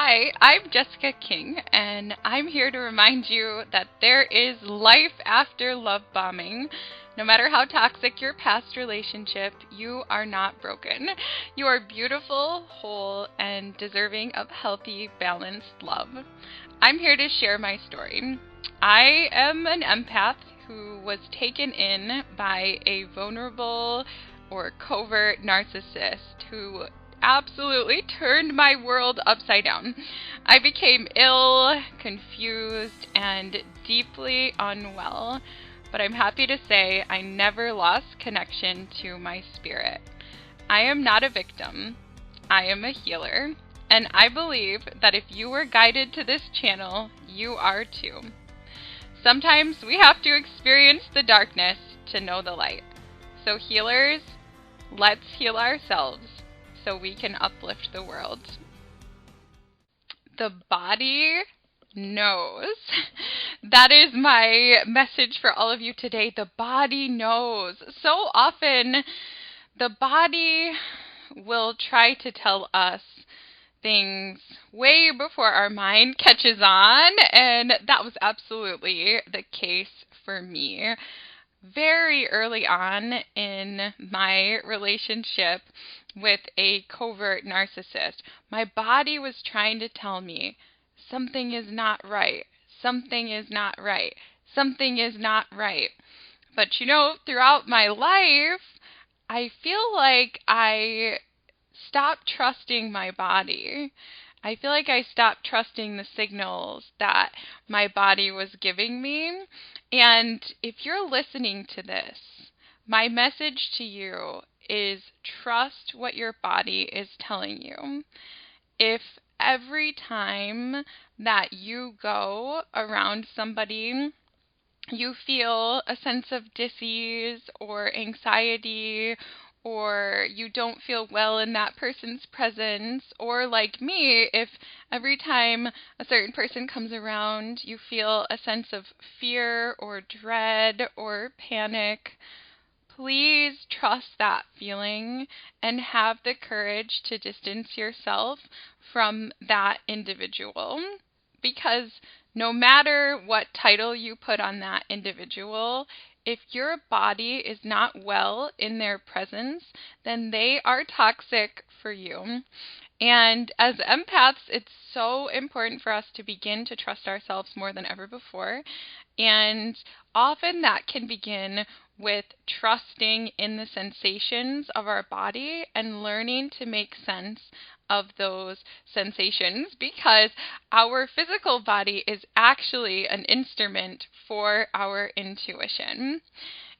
Hi, I'm Jessica King, and I'm here to remind you that there is life after love bombing. No matter how toxic your past relationship, you are not broken. You are beautiful, whole, and deserving of healthy, balanced love. I'm here to share my story. I am an empath who was taken in by a vulnerable or covert narcissist who absolutely turned my world upside down. I became ill, confused, and deeply unwell, but I'm happy to say I never lost connection to my spirit. I am not a victim. I am a healer, and I believe that if you were guided to this channel, you are too. Sometimes we have to experience the darkness to know the light. So healers, let's heal ourselves so we can uplift the world. The body knows. That is my message for all of you today. The body knows. So often, the body will try to tell us things way before our mind catches on, and that was absolutely the case for me. Very early on in my relationship with a covert narcissist, my body was trying to tell me something is not right, something is not right, something is not right. But throughout my life, I feel like I stopped trusting my body. I feel like I stopped trusting the signals that my body was giving me. And if you're listening to this, my message to you is trust what your body is telling you. If every time that you go around somebody, you feel a sense of dis-ease or anxiety, or you don't feel well in that person's presence, or like me, if every time a certain person comes around, you feel a sense of fear or dread or panic, please trust that feeling and have the courage to distance yourself from that individual. Because no matter what title you put on that individual, if your body is not well in their presence, then they are toxic for you. And as empaths, it's so important for us to begin to trust ourselves more than ever before. And often that can begin with trusting in the sensations of our body and learning to make sense of those sensations, because our physical body is actually an instrument for our intuition.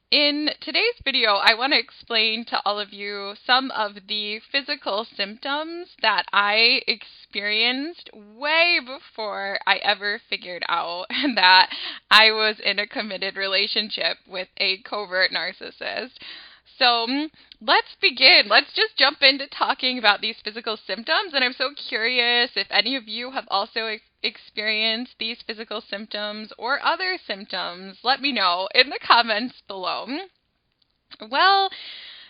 In today's video, I want to explain to all of you some of the physical symptoms that I experienced way before I ever figured out that I was in a committed relationship with a covert narcissist. So let's begin. Let's just jump into talking about these physical symptoms. And I'm so curious if any of you have also experienced these physical symptoms or other symptoms. Let me know in the comments below. Well,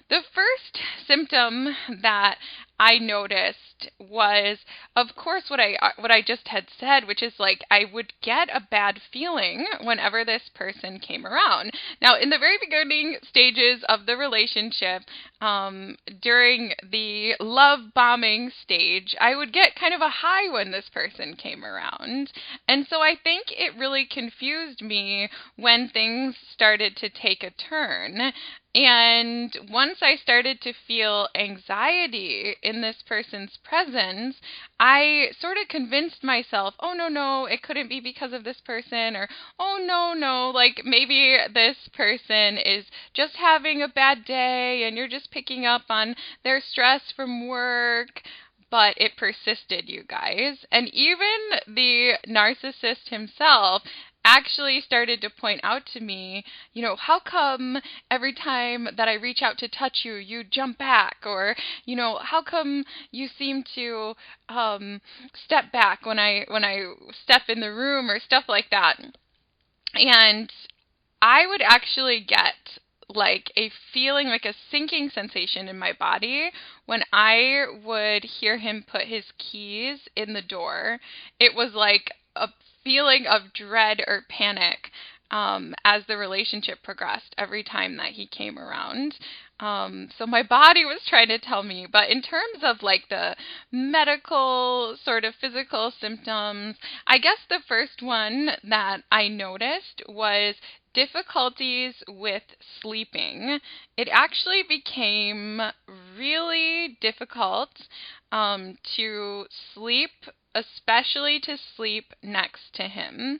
the first symptom that I noticed was, of course, what I just had said, which is like I would get a bad feeling whenever this person came around. Now, in the very beginning stages of the relationship, during the love bombing stage, I would get kind of a high when this person came around. And so I think it really confused me when things started to take a turn. And once I started to feel anxiety in this person's presence, I sort of convinced myself, oh, no, it couldn't be because of this person, or, oh, no, like maybe this person is just having a bad day and you're just picking up on their stress from work. But it persisted, you guys. And even the narcissist himself actually started to point out to me, how come every time that I reach out to touch you, you jump back? Or, how come you seem to step back when I step in the room, or stuff like that. And I would actually get like a feeling, like a sinking sensation in my body when I would hear him put his keys in the door. It was like a feeling of dread or panic as the relationship progressed every time that he came around. So my body was trying to tell me, but in terms of like the medical sort of physical symptoms, I guess the first one that I noticed was difficulties with sleeping. It actually became really difficult to sleep, especially to sleep next to him.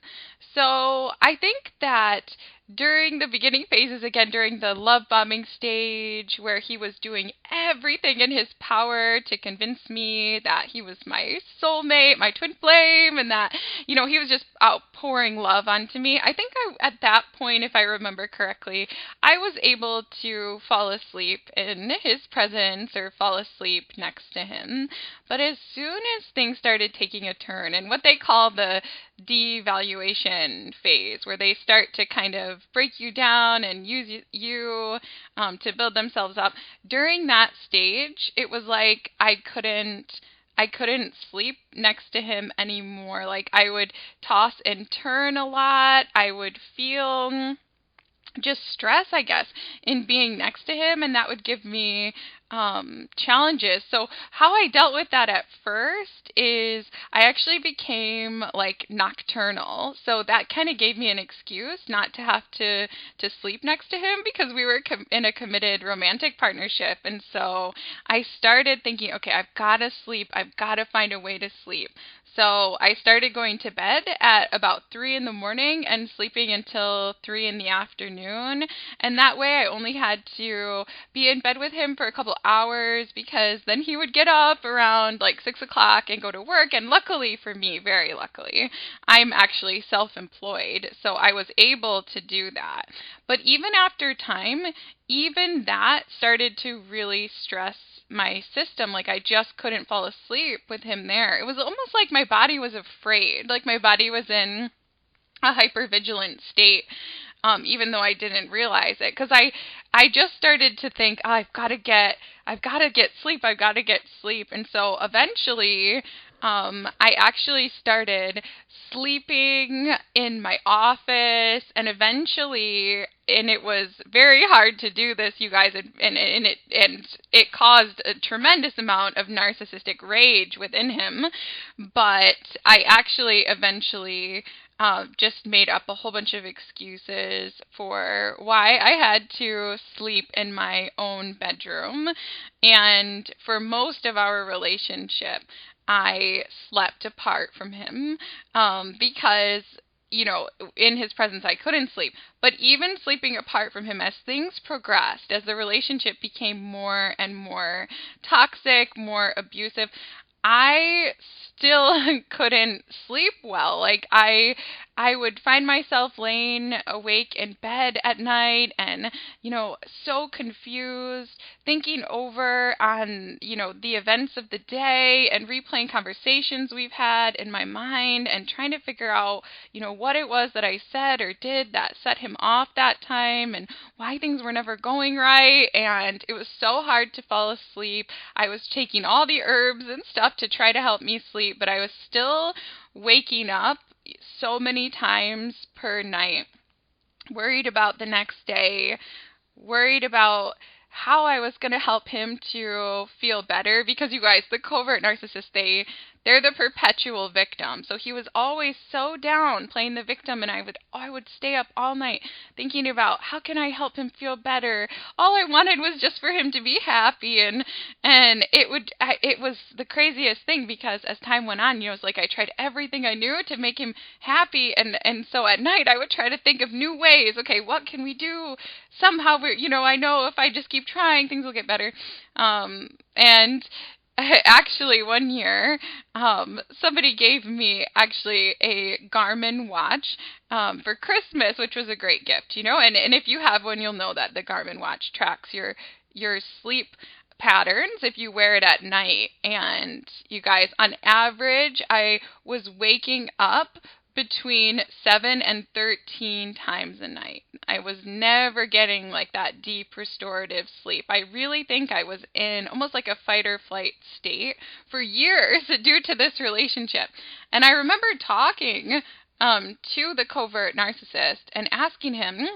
So I think that during the beginning phases, again, during the love bombing stage, where he was doing everything in his power to convince me that he was my soulmate, my twin flame, and that, he was just outpouring love onto me, I think at that point, if I remember correctly, I was able to fall asleep in his presence or fall asleep next to him. But as soon as things started taking a turn, and what they call the devaluation phase, where they start to kind of break you down and use you to build themselves up, during that stage, it was like I couldn't sleep next to him anymore. Like I would toss and turn a lot. I would feel just stress, I guess, in being next to him, and that would give me challenges. So how I dealt with that at first is I actually became like nocturnal. So that kind of gave me an excuse not to have to sleep next to him, because we were in a committed romantic partnership. And so I started thinking, okay, I've got to sleep. I've got to find a way to sleep. So I started going to bed at about 3 in the morning and sleeping until 3 in the afternoon. And that way I only had to be in bed with him for a couple hours, because then he would get up around like 6 o'clock and go to work. And luckily for me, very luckily, I'm actually self-employed, so I was able to do that. But even after time, even that started to really stress my system. Like I just couldn't fall asleep with him there. It was almost like my body was afraid, like my body was in a hypervigilant state, even though I didn't realize it, because I just started to think, oh, I've got to get sleep. And so eventually, I actually started sleeping in my office, and it was very hard to do this, you guys, and it caused a tremendous amount of narcissistic rage within him. But I actually eventually just made up a whole bunch of excuses for why I had to sleep in my own bedroom. And for most of our relationship, I slept apart from him because, in his presence I couldn't sleep. But even sleeping apart from him, as things progressed, as the relationship became more and more toxic, more abusive, I still couldn't sleep well. Like I would find myself laying awake in bed at night and, so confused, thinking over on, the events of the day and replaying conversations we've had in my mind and trying to figure out, what it was that I said or did that set him off that time and why things were never going right. And it was so hard to fall asleep. I was taking all the herbs and stuff to try to help me sleep, but I was still waking up so many times per night, worried about the next day, worried about how I was going to help him to feel better, because you guys, the covert narcissist, they're the perpetual victim. So he was always so down playing the victim, and I would stay up all night thinking about how can I help him feel better. All I wanted was just for him to be happy, and it was the craziest thing, because as time went on, it was like I tried everything I knew to make him happy, and so at night I would try to think of new ways. Okay, what can we do? Somehow I know if I just keep trying, things will get better. And actually, one year, somebody gave me actually a Garmin watch for Christmas, which was a great gift, and if you have one, you'll know that the Garmin watch tracks your sleep patterns if you wear it at night. And you guys, on average, I was waking up between 7 and 13 times a night. I was never getting like that deep restorative sleep. I really think I was in almost like a fight or flight state for years due to this relationship. And I remember talking to the covert narcissist and asking him,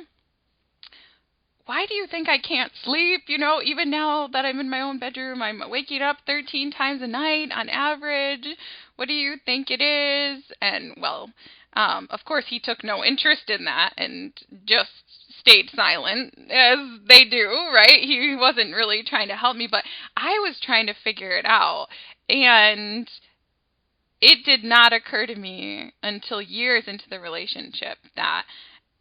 why do you think I can't sleep? You know, even now that I'm in my own bedroom, I'm waking up 13 times a night on average. What do you think it is? And, well, of course, he took no interest in that and just stayed silent, as they do, right? He wasn't really trying to help me, but I was trying to figure it out. And it did not occur to me until years into the relationship that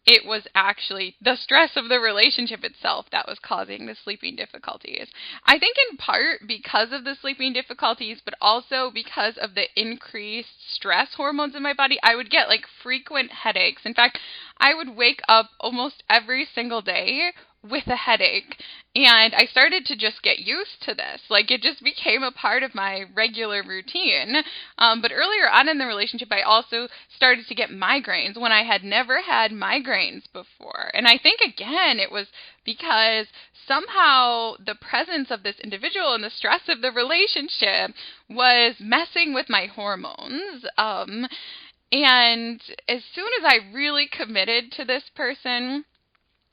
it was actually the stress of the relationship itself that was causing the sleeping difficulties. I think in part because of the sleeping difficulties, but also because of the increased stress hormones in my body, I would get like frequent headaches. In fact, I would wake up almost every single day with a headache, and I started to just get used to this. Like, it just became a part of my regular routine. But earlier on in the relationship, I also started to get migraines when I had never had migraines before. And I think, again, it was because somehow the presence of this individual and the stress of the relationship was messing with my hormones. And as soon as I really committed to this person,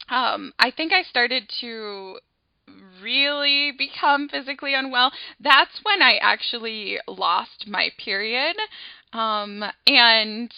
I think I started to really become physically unwell. That's when I actually lost my period. And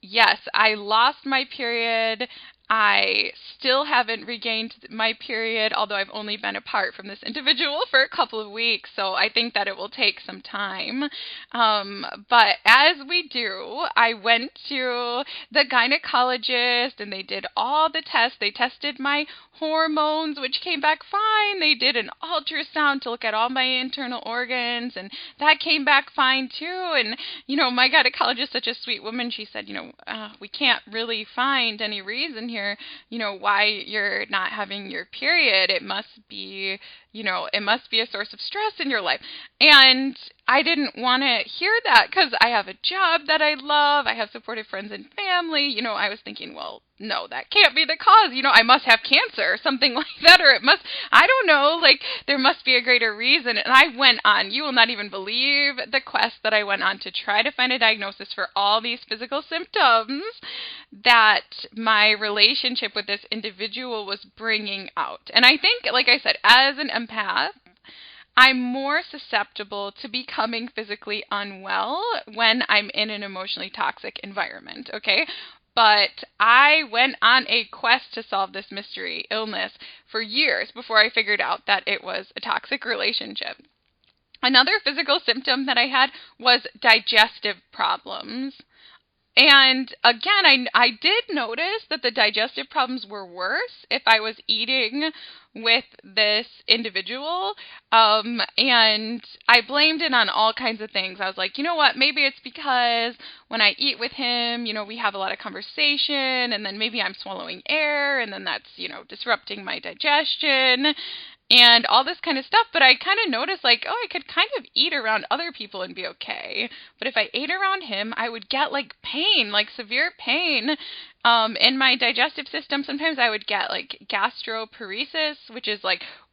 yes, I lost my period. I still haven't regained my period, although I've only been apart from this individual for a couple of weeks, so I think that it will take some time. But as we do, I went to the gynecologist, and they did all the tests. They tested my hormones, which came back fine. They did an ultrasound to look at all my internal organs, and that came back fine too. And, you know, my gynecologist, such a sweet woman, she said, we can't really find any reason here, why you're not having your period. It must be, it must be a source of stress in your life. And I didn't want to hear that because I have a job that I love. I have supportive friends and family. I was thinking, well, no, that can't be the cause. I must have cancer or something like that, or it must, I don't know, like there must be a greater reason. And I went on, you will not even believe the quest that I went on to try to find a diagnosis for all these physical symptoms that my relationship with this individual was bringing out. And I think, like I said, as an empath, I'm more susceptible to becoming physically unwell when I'm in an emotionally toxic environment, okay? But I went on a quest to solve this mystery illness for years before I figured out that it was a toxic relationship. Another physical symptom that I had was digestive problems. And again, I did notice that the digestive problems were worse if I was eating with this individual. And I blamed it on all kinds of things. I was like, you know what, maybe it's because when I eat with him, we have a lot of conversation, and then maybe I'm swallowing air, and then that's, disrupting my digestion. And all this kind of stuff, but I kind of noticed I could kind of eat around other people and be okay. But if I ate around him, I would get pain, severe pain in my digestive system. Sometimes I would get gastroparesis, which is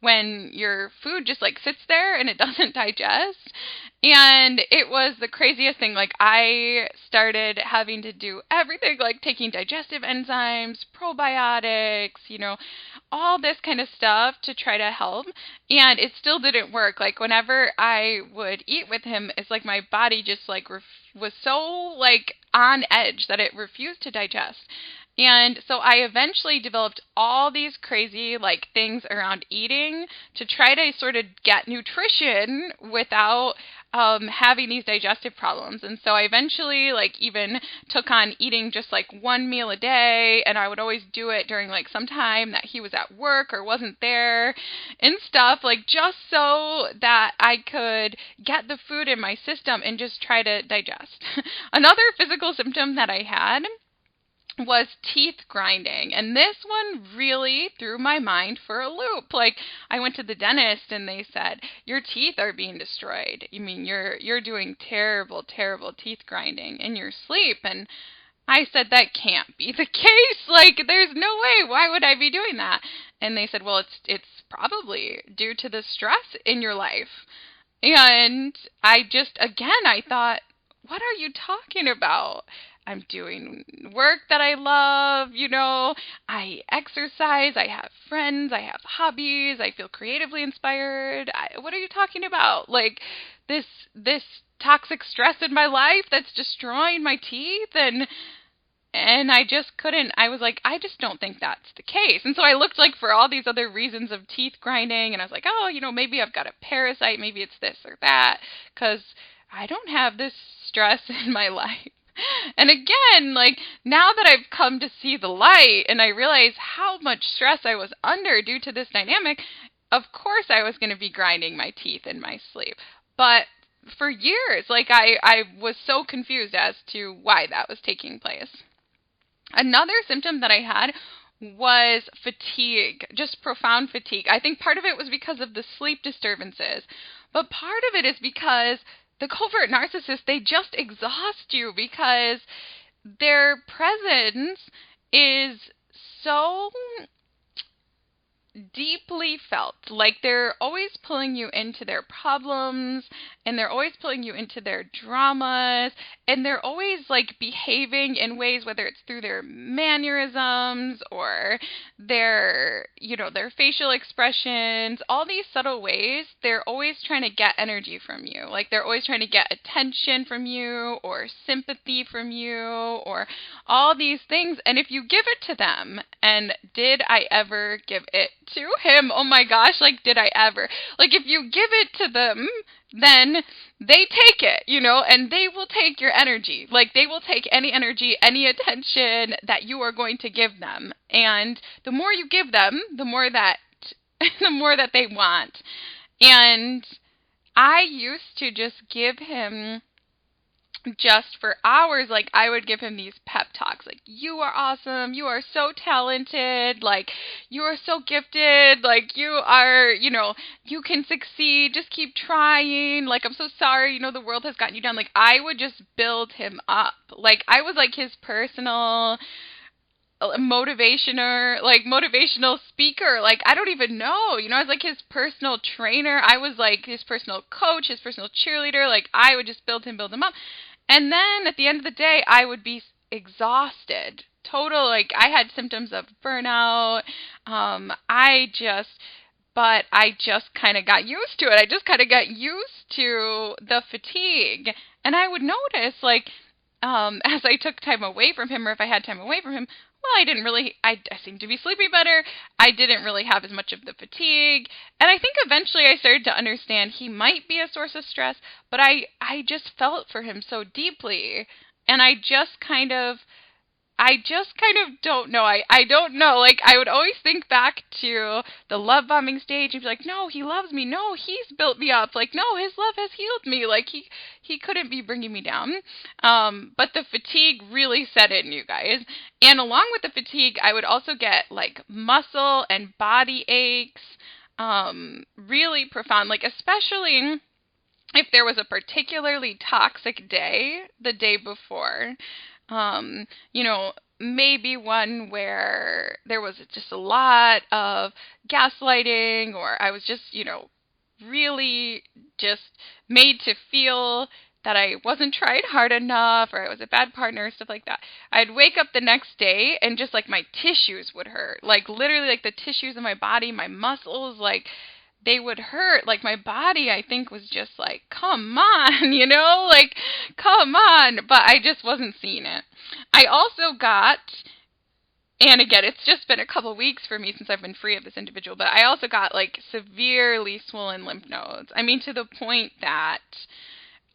when your food just sits there and it doesn't digest. And it was the craziest thing. I started having to do everything, taking digestive enzymes, probiotics, all this kind of stuff to try to help. And it still didn't work. Whenever I would eat with him, it's my body just was so on edge that it refused to digest. And so I eventually developed all these crazy things around eating to try to sort of get nutrition without having these digestive problems. And so I eventually even took on eating just one meal a day, and I would always do it during some time that he was at work or wasn't there and stuff, just so that I could get the food in my system and just try to digest. Another physical symptom that I had was teeth grinding, and this one really threw my mind for a loop. I went to the dentist and they said, your teeth are being destroyed. You're doing terrible teeth grinding in your sleep. And I said, that can't be the case. Like, there's no way. Why would I be doing that? And they said, well, it's probably due to the stress in your life. And I thought, what are you talking about? I'm doing work that I love, I exercise, I have friends, I have hobbies, I feel creatively inspired. What are you talking about? Like, this toxic stress in my life that's destroying my teeth, and I just couldn't. I was like, I just don't think that's the case. And so I looked like for all these other reasons of teeth grinding, and I was like, oh, maybe I've got a parasite, maybe it's this or that, because I don't have this stress in my life. And again, like, now that I've come to see the light and I realize how much stress I was under due to this dynamic, of course I was going to be grinding my teeth in my sleep. But for years, like, I was so confused as to why that was taking place. Another symptom that I had was fatigue, just profound fatigue. I think part of it was because of the sleep disturbances, but part of it is because the covert narcissists, they just exhaust you because their presence is so deeply felt. Like, they're always pulling you into their problems, and they're always pulling you into their dramas, and they're always like behaving in ways, whether it's through their mannerisms or their facial expressions, all these subtle ways. They're always trying to get energy from you. Like, they're always trying to get attention from you or sympathy from you or all these things. And if you give it to them, and did I ever give it to him? Oh my gosh, like, did I ever? Like, if you give it to them, then they take it, and they will take your energy. Like, they will take any energy, any attention that you are going to give them. And the more you give them, the more that they want. And I used to just give him, just for hours, like, I would give him these pep talks, like, you are awesome, you are so talented, like, you are so gifted, like, you are, you can succeed, just keep trying, like, I'm so sorry, the world has gotten you down. Like, I would just build him up. Like, I was like his personal motivational speaker. Like, I don't even know, I was like his personal trainer. I was like his personal coach, his personal cheerleader. Like, I would just build him up. And then at the end of the day, I would be exhausted. Total, like, I had symptoms of burnout. I just kind of got used to it. I just kind of got used to the fatigue. And I would notice, like, as I took time away from him, or if I had time away from him, well, I seemed to be sleeping better. I didn't really have as much of the fatigue. And I think eventually I started to understand he might be a source of stress, but I just felt for him so deeply. And I just kind of don't know. I don't know. Like, I would always think back to the love bombing stage and be like, no, he loves me. No, he's built me up. Like, no, his love has healed me. Like, he couldn't be bringing me down. But the fatigue really set in, you guys. And along with the fatigue, I would also get, like, muscle and body aches, really profound. Like, especially if there was a particularly toxic day the day before. Maybe one where there was just a lot of gaslighting, or I was just, really just made to feel that I wasn't trying hard enough, or I was a bad partner, stuff like that. I'd wake up the next day and just, like, my tissues would hurt. Like, literally, like, the tissues of my body, my muscles, like, they would hurt. Like, my body, I think, was just like, come on, like, come on. But I just wasn't seeing it. I also got, and again, it's just been a couple weeks for me since I've been free of this individual, but I also got, like, severely swollen lymph nodes. I mean, to the point that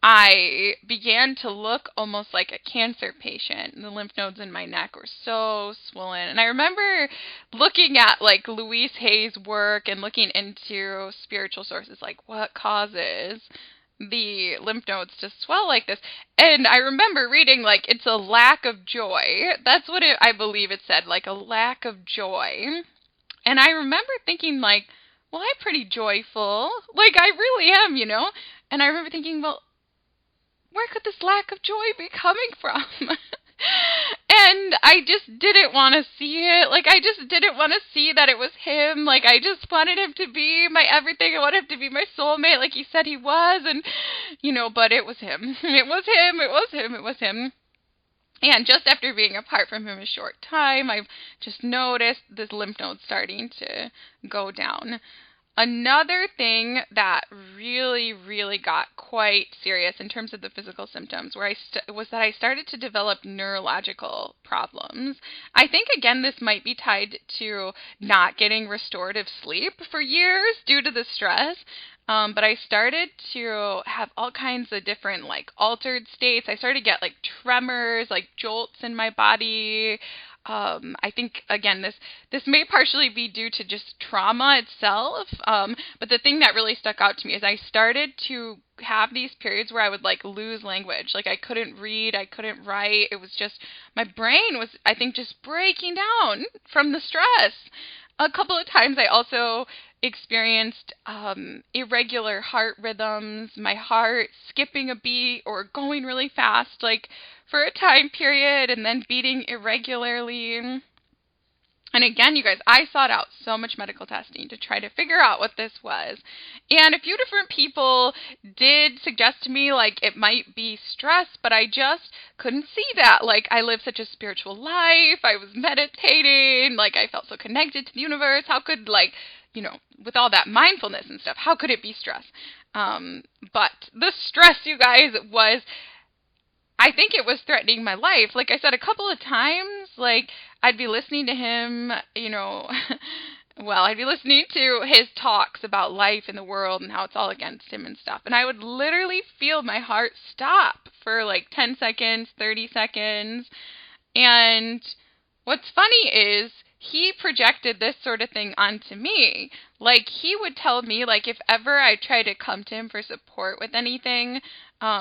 I began to look almost like a cancer patient. The lymph nodes in my neck were so swollen. And I remember looking at, like, Louise Hay's work and looking into spiritual sources, like, what causes the lymph nodes to swell like this? And I remember reading, like, it's a lack of joy. That's what I believe it said, like, a lack of joy. And I remember thinking, like, well, I'm pretty joyful. Like, I really am, And I remember thinking, well, where could this lack of joy be coming from? And I just didn't want to see it. Like, I just didn't want to see that it was him. Like, I just wanted him to be my everything. I wanted him to be my soulmate like he said he was. And, but it was him. It was him. It was him. It was him. And just after being apart from him a short time, I've just noticed this lymph node starting to go down. Another thing that really, really got quite serious in terms of the physical symptoms was that I started to develop neurological problems. I think, again, this might be tied to not getting restorative sleep for years due to the stress. But I started to have all kinds of different, altered states. I started to get, tremors, jolts in my body. I think, again, this may partially be due to just trauma itself, but the thing that really stuck out to me is I started to have these periods where I would, lose language. I couldn't read, I couldn't write. It was just, my brain was, I think, just breaking down from the stress. A couple of times I also experienced irregular heart rhythms, my heart skipping a beat or going really fast, for a time period, and then beating irregularly. And again, you guys, I sought out so much medical testing to try to figure out what this was. And a few different people did suggest to me, it might be stress, but I just couldn't see that. I live such a spiritual life. I was meditating. I felt so connected to the universe. How could, with all that mindfulness and stuff, how could it be stress? But the stress, you guys, I think it was threatening my life. Like I said, a couple of times, I'd be listening to him, I'd be listening to his talks about life in the world and how it's all against him and stuff. And I would literally feel my heart stop for 10 seconds, 30 seconds. And what's funny is he projected this sort of thing onto me. He would tell me, if ever I tried to come to him for support with anything,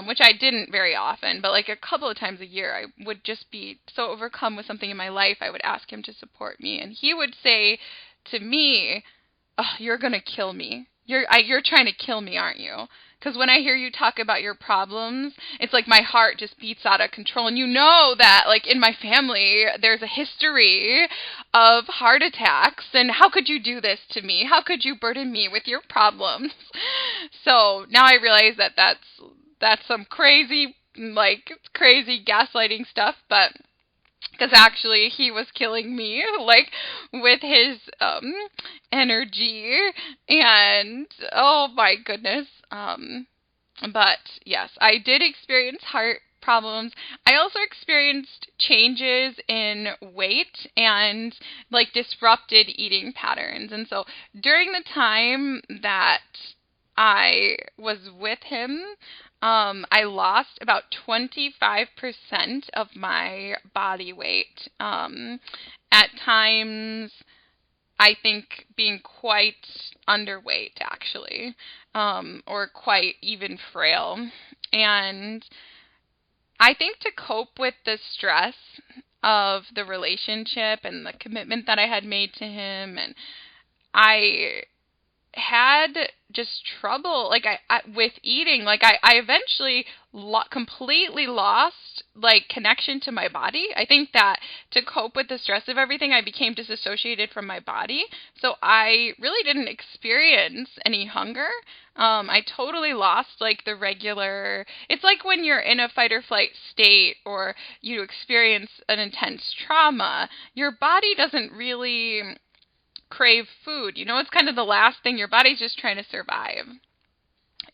which I didn't very often, but a couple of times a year, I would just be so overcome with something in my life, I would ask him to support me. And he would say to me, "Oh, you're going to kill me. You're trying to kill me, aren't you? Because when I hear you talk about your problems, it's my heart just beats out of control. And you know that, in my family, there's a history of heart attacks. And how could you do this to me? How could you burden me with your problems?" So now I realize that that's some crazy gaslighting stuff, but because actually he was killing me, with his energy, and oh my goodness. But yes, I did experience heart problems. I also experienced changes in weight and disrupted eating patterns. And so during the time that I was with him, I lost about 25% of my body weight. At times, I think being quite underweight, actually, or quite even frail. And I think to cope with the stress of the relationship and the commitment that I had made to him, and I had just trouble with eating. I eventually completely lost connection to my body. I think that to cope with the stress of everything, I became disassociated from my body, so I really didn't experience any hunger. I totally lost the regular, it's when you're in a fight or flight state or you experience an intense trauma, your body doesn't really crave food. It's kind of the last thing. Your body's just trying to survive.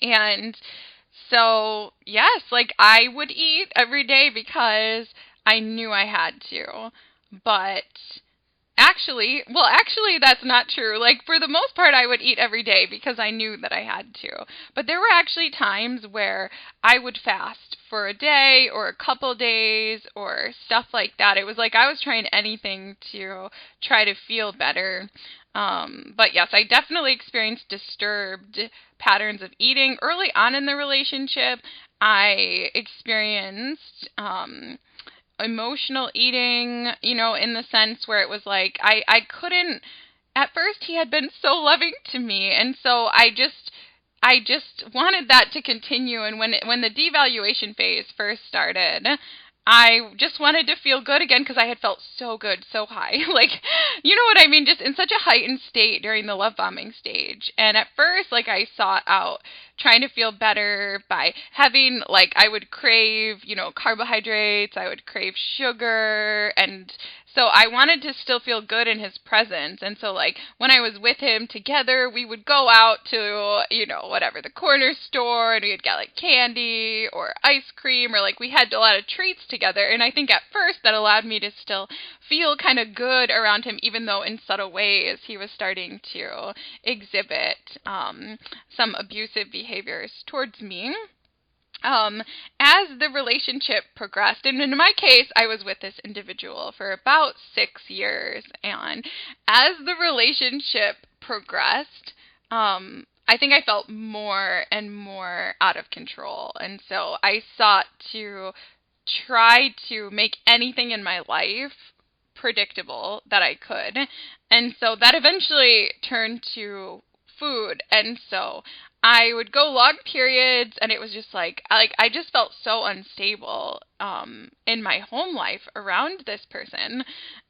And so, yes, I would eat every day because I knew I had to. But actually, that's not true. For the most part, I would eat every day because I knew that I had to. But there were actually times where I would fast for a day or a couple days or stuff like that. It was I was trying anything to try to feel better. But yes, I definitely experienced disturbed patterns of eating. Early on in the relationship, I experienced emotional eating, in the sense where it was I couldn't, at first he had been so loving to me, and so I just wanted that to continue. And when the devaluation phase first started, I just wanted to feel good again because I had felt so good, so high. Like, you know what I mean? Just in such a heightened state during the love bombing stage. And at first, like, I sought out trying to feel better by having, like, I would crave, carbohydrates, I would crave sugar, and so I wanted to still feel good in his presence. And so, like, when I was with him together, we would go out to, whatever, the corner store, and we'd get, like, candy or ice cream, or, like, we had a lot of treats together. And I think at first that allowed me to still feel kind of good around him, even though in subtle ways he was starting to exhibit some abusive behaviors towards me. As the relationship progressed, and in my case, I was with this individual for about 6 years, and as the relationship progressed, I think I felt more and more out of control, and so I sought to try to make anything in my life predictable that I could, and so that eventually turned to food, and so I would go long periods, and it was just like I just felt so unstable in my home life around this person.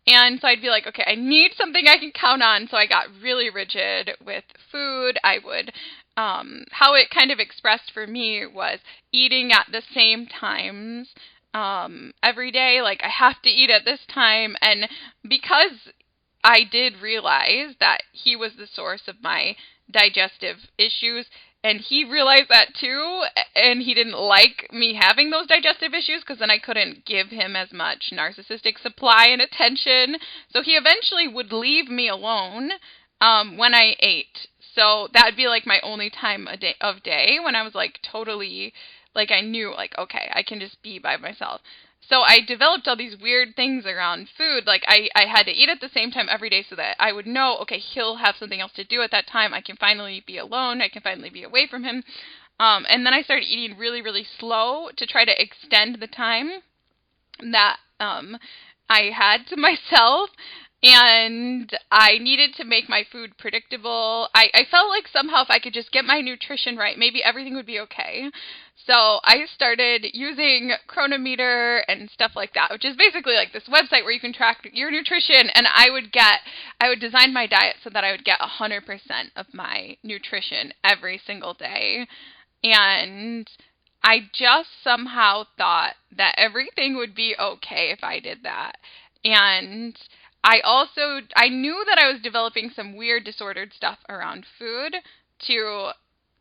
And so I'd be like, okay, I need something I can count on. So I got really rigid with food. I would, how it kind of expressed for me was eating at the same times every day. Like, I have to eat at this time. And because I did realize that he was the source of my digestive issues, and he realized that too, and he didn't like me having those digestive issues because then I couldn't give him as much narcissistic supply and attention. So he eventually would leave me alone when I ate. So that would be like my only time of day when I was like totally, like I knew like, okay, I can just be by myself. So I developed all these weird things around food. Like I had to eat at the same time every day so that I would know, okay, he'll have something else to do at that time. I can finally be alone. I can finally be away from him. And then I started eating really, really slow to try to extend the time that I had to myself. And I needed to make my food predictable. I felt like somehow if I could just get my nutrition right, maybe everything would be okay. So I started using Chronometer and stuff like that, which is basically like this website where you can track your nutrition. And I would design my diet so that I would get 100% of my nutrition every single day. And I just somehow thought that everything would be okay if I did that. And I knew that I was developing some weird disordered stuff around food to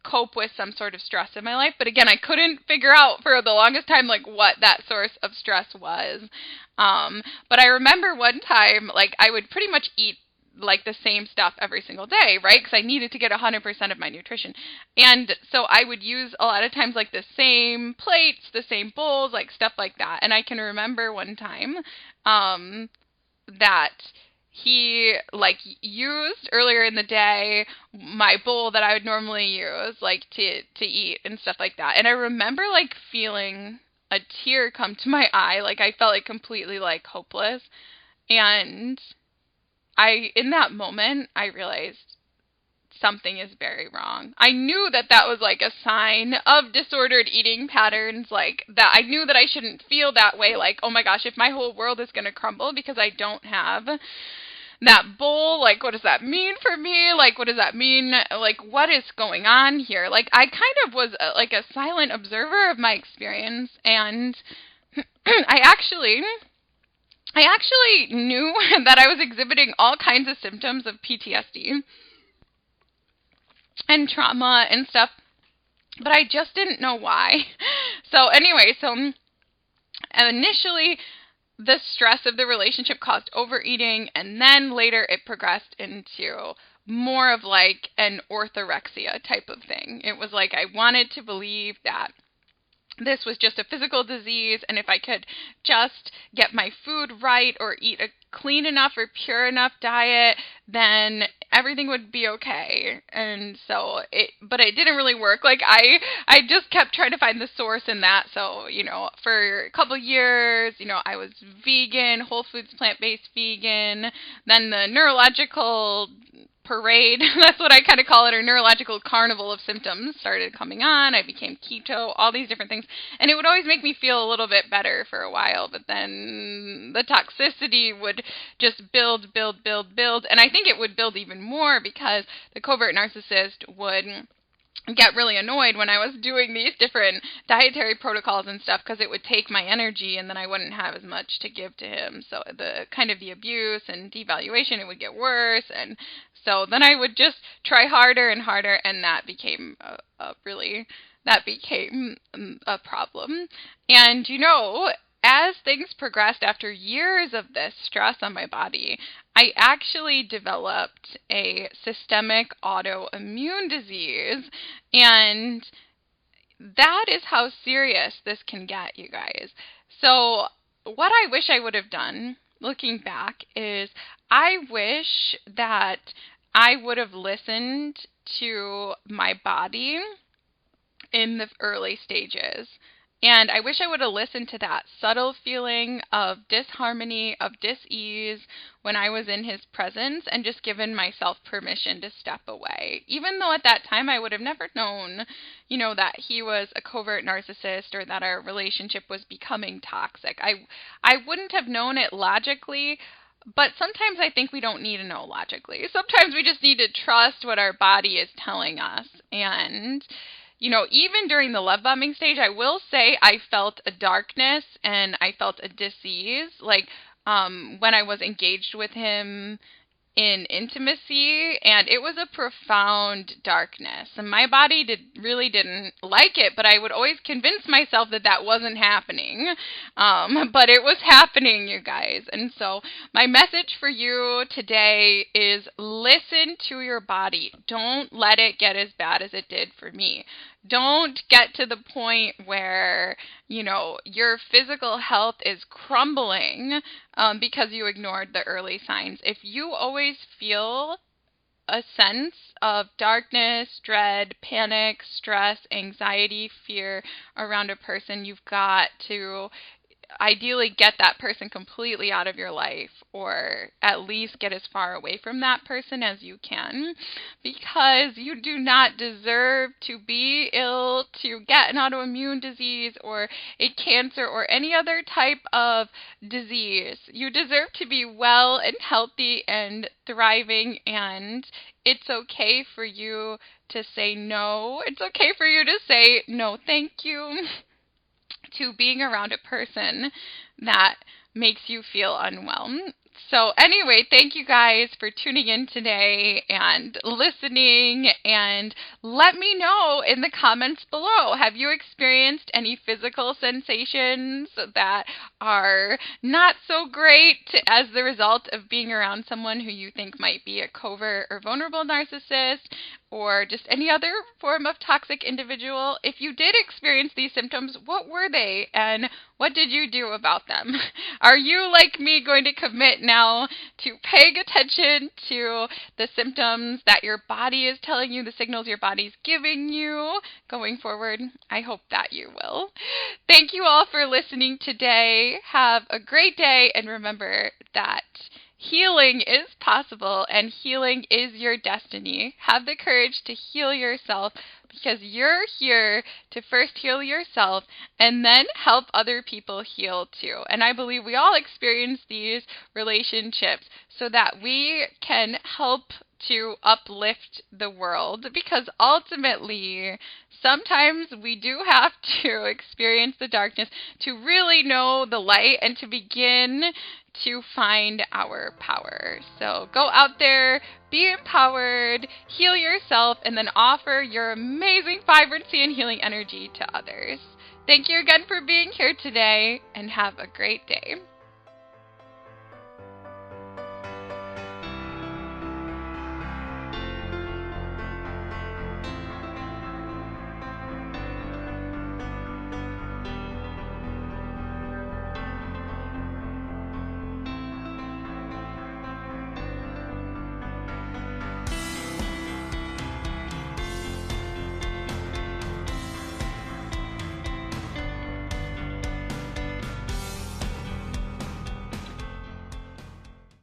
cope with some sort of stress in my life. But again, I couldn't figure out for the longest time, like, what that source of stress was. But I remember one time, like, I would pretty much eat like the same stuff every single day, right? Because I needed to get 100% of my nutrition. And so I would use a lot of times like the same plates, the same bowls, like stuff like that. And I can remember one time, that he like used earlier in the day my bowl that I would normally use like to eat and stuff like that. And I remember like feeling a tear come to my eye, like I felt like completely like hopeless. And in that moment, I realized something is very wrong. I knew that that was like a sign of disordered eating patterns, like that I knew that I shouldn't feel that way, like, oh my gosh, if my whole world is going to crumble because I don't have that bowl, like, what does that mean for me? Like, what does that mean? Like, what is going on here? Like, I kind of was like a silent observer of my experience, and I actually knew that I was exhibiting all kinds of symptoms of PTSD and trauma and stuff, but I just didn't know why. So anyway, initially the stress of the relationship caused overeating, and then later it progressed into more of like an orthorexia type of thing. It was like I wanted to believe that this was just a physical disease, and if I could just get my food right or eat a clean enough or pure enough diet, then everything would be okay. And so but it didn't really work. Like I just kept trying to find the source in that. So, for a couple years, I was vegan, whole foods, plant-based vegan. Then the neurological parade, that's what I kind of call it, or neurological carnival of symptoms started coming on. I became keto, all these different things. And it would always make me feel a little bit better for a while, but then the toxicity would just build. And I think it would build even more because the covert narcissist would get really annoyed when I was doing these different dietary protocols and stuff because it would take my energy and then I wouldn't have as much to give to him. So the abuse and devaluation, it would get worse. And so then I would just try harder and harder, and that became a problem. And, as things progressed after years of this stress on my body, I actually developed a systemic autoimmune disease, and that is how serious this can get, you guys. So what I wish I would have done, looking back, is I wish that I would have listened to my body in the early stages. And I wish I would have listened to that subtle feeling of disharmony, of dis-ease when I was in his presence, and just given myself permission to step away. Even though at that time I would have never known, that he was a covert narcissist or that our relationship was becoming toxic. I wouldn't have known it logically, but sometimes I think we don't need to know logically. Sometimes we just need to trust what our body is telling us. And even during the love bombing stage, I will say I felt a darkness and I felt a dis-ease. Like when I was engaged with him in intimacy, and it was a profound darkness. And my body really didn't like it, but I would always convince myself that wasn't happening. But it was happening, you guys. And so my message for you today is listen to your body. Don't let it get as bad as it did for me. Don't get to the point where, your physical health is crumbling because you ignored the early signs. If you always feel a sense of darkness, dread, panic, stress, anxiety, fear around a person, you've got to ideally get that person completely out of your life, or at least get as far away from that person as you can, because you do not deserve to be ill, to get an autoimmune disease or a cancer or any other type of disease. You deserve to be well and healthy and thriving, and it's okay for you to say no. It's okay for you to say no, thank you, to being around a person that makes you feel unwell. So anyway, thank you guys for tuning in today and listening, and let me know in the comments below. Have you experienced any physical sensations that are not so great as the result of being around someone who you think might be a covert or vulnerable narcissist, or just any other form of toxic individual? If you did experience these symptoms, what were they and what did you do about them? Are you, like me, going to commit now to paying attention to the symptoms that your body is telling you, the signals your body's giving you going forward? I hope that you will. Thank you all for listening today. Have a great day, and remember that healing is possible and healing is your destiny. Have the courage to heal yourself, because you're here to first heal yourself and then help other people heal too. And I believe we all experience these relationships so that we can help to uplift the world, because ultimately sometimes we do have to experience the darkness to really know the light and to begin to find our power. So go out there, be empowered, heal yourself, and then offer your amazing vibrancy and healing energy to others. Thank you again for being here today, and have a great day.